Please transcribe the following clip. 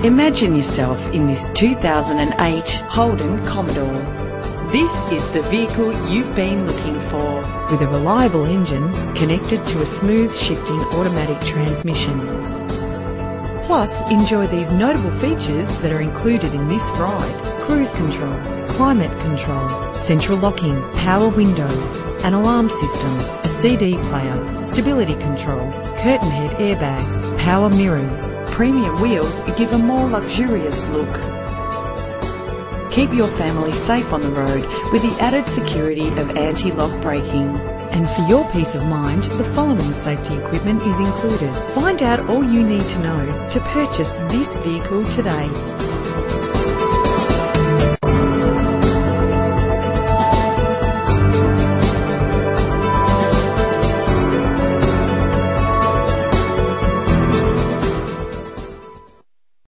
Imagine yourself in this 2008 Holden Commodore. This is the vehicle you've been looking for, with a reliable engine connected to a smooth shifting automatic transmission. Plus, enjoy these notable features that are included in this ride: cruise control, climate control, central locking, power windows, an alarm system, a CD player, stability control, curtain head airbags, power mirrors. Premium wheels give a more luxurious look. Keep your family safe on the road with the added security of anti-lock braking. And for your peace of mind, the following safety equipment is included. Find out all you need to know to purchase this vehicle today.